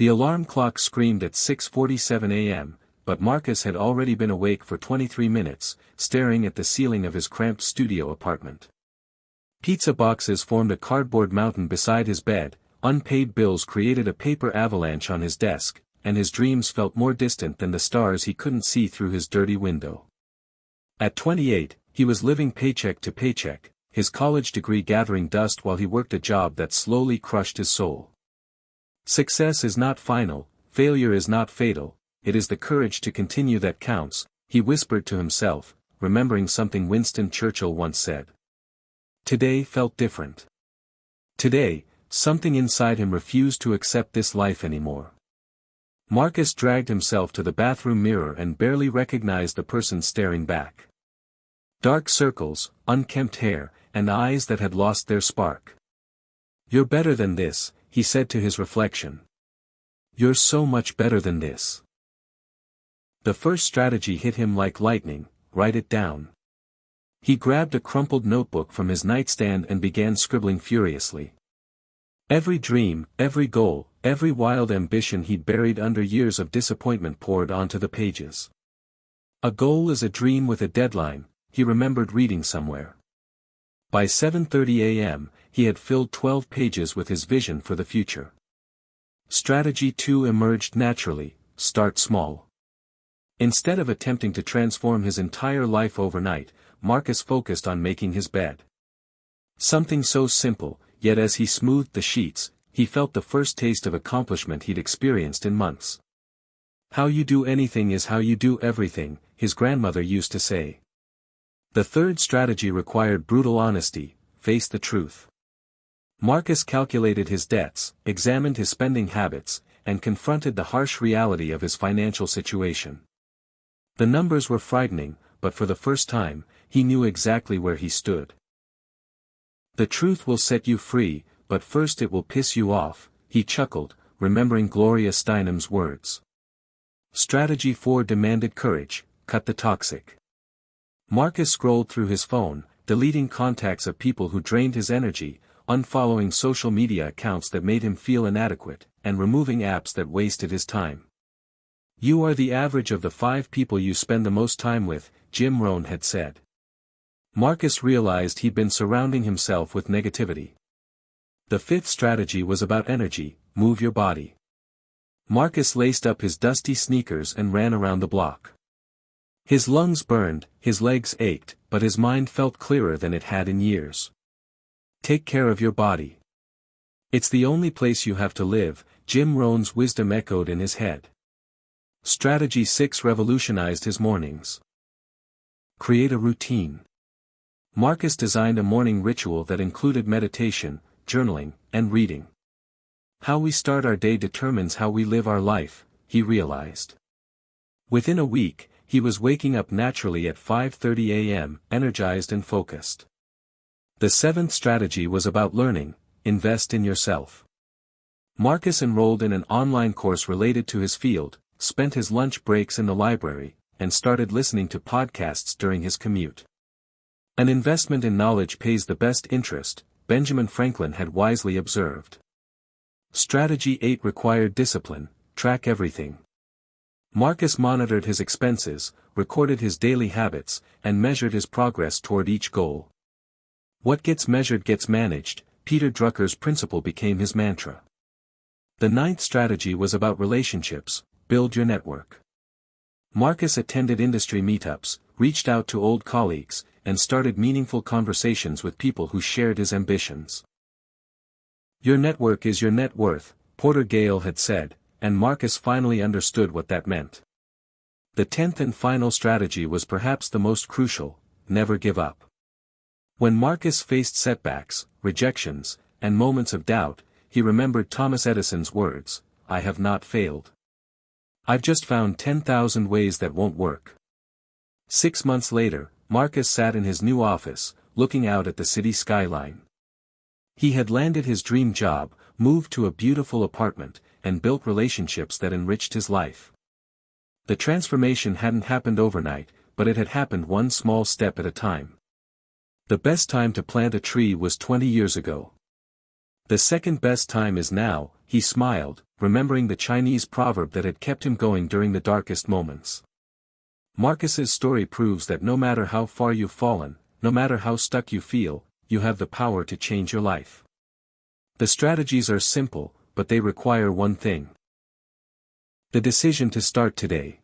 The alarm clock screamed at 6:47 a.m., but Marcus had already been awake for 23 minutes, staring at the ceiling of his cramped studio apartment. Pizza boxes formed a cardboard mountain beside his bed, unpaid bills created a paper avalanche on his desk, and his dreams felt more distant than the stars he couldn't see through his dirty window. At 28, he was living paycheck to paycheck, his college degree gathering dust while he worked a job that slowly crushed his soul. Success is not final, failure is not fatal, it is the courage to continue that counts, he whispered to himself, remembering something Winston Churchill once said. Today felt different. Today, something inside him refused to accept this life anymore. Marcus dragged himself to the bathroom mirror and barely recognized the person staring back. Dark circles, unkempt hair, and eyes that had lost their spark. "You're better than this," he said to his reflection. "You're so much better than this." The first strategy hit him like lightning: write it down. He grabbed a crumpled notebook from his nightstand and began scribbling furiously. Every dream, every goal, every wild ambition he'd buried under years of disappointment poured onto the pages. A goal is a dream with a deadline, he remembered reading somewhere. By 7:30 a.m., he had filled 12 pages with his vision for the future. Strategy 2 emerged naturally: start small. Instead of attempting to transform his entire life overnight, Marcus focused on making his bed. Something so simple, yet as he smoothed the sheets, he felt the first taste of accomplishment he'd experienced in months. "How you do anything is how you do everything," his grandmother used to say. The third strategy required brutal honesty: face the truth. Marcus calculated his debts, examined his spending habits, and confronted the harsh reality of his financial situation. The numbers were frightening, but for the first time, he knew exactly where he stood. "The truth will set you free, but first it will piss you off," he chuckled, remembering Gloria Steinem's words. Strategy 4 demanded courage: cut the toxic. Marcus scrolled through his phone, deleting contacts of people who drained his energy, unfollowing social media accounts that made him feel inadequate, and removing apps that wasted his time. "You are the average of the 5 people you spend the most time with," Jim Rohn had said. Marcus realized he'd been surrounding himself with negativity. The fifth strategy was about energy: move your body. Marcus laced up his dusty sneakers and ran around the block. His lungs burned, his legs ached, but his mind felt clearer than it had in years. Take care of your body. It's the only place you have to live, Jim Rohn's wisdom echoed in his head. Strategy 6 revolutionized his mornings. Create a routine. Marcus designed a morning ritual that included meditation, journaling, and reading. How we start our day determines how we live our life, he realized. Within a week, he was waking up naturally at 5:30 a.m., energized and focused. The seventh strategy was about learning: invest in yourself. Marcus enrolled in an online course related to his field, spent his lunch breaks in the library, and started listening to podcasts during his commute. An investment in knowledge pays the best interest, Benjamin Franklin had wisely observed. Strategy 8 required discipline: track everything. Marcus monitored his expenses, recorded his daily habits, and measured his progress toward each goal. What gets measured gets managed, Peter Drucker's principle became his mantra. The ninth strategy was about relationships: build your network. Marcus attended industry meetups, reached out to old colleagues, and started meaningful conversations with people who shared his ambitions. Your network is your net worth, Porter Gale had said, and Marcus finally understood what that meant. The 10th and final strategy was perhaps the most crucial: never give up. When Marcus faced setbacks, rejections, and moments of doubt, he remembered Thomas Edison's words: "I have not failed. I've just found 10,000 ways that won't work." 6 months later, Marcus sat in his new office, looking out at the city skyline. He had landed his dream job, moved to a beautiful apartment, and built relationships that enriched his life. The transformation hadn't happened overnight, but it had happened one small step at a time. The best time to plant a tree was 20 years ago. The second best time is now, he smiled, remembering the Chinese proverb that had kept him going during the darkest moments. Marcus's story proves that no matter how far you've fallen, no matter how stuck you feel, you have the power to change your life. The strategies are simple, but they require one thing: the decision to start today.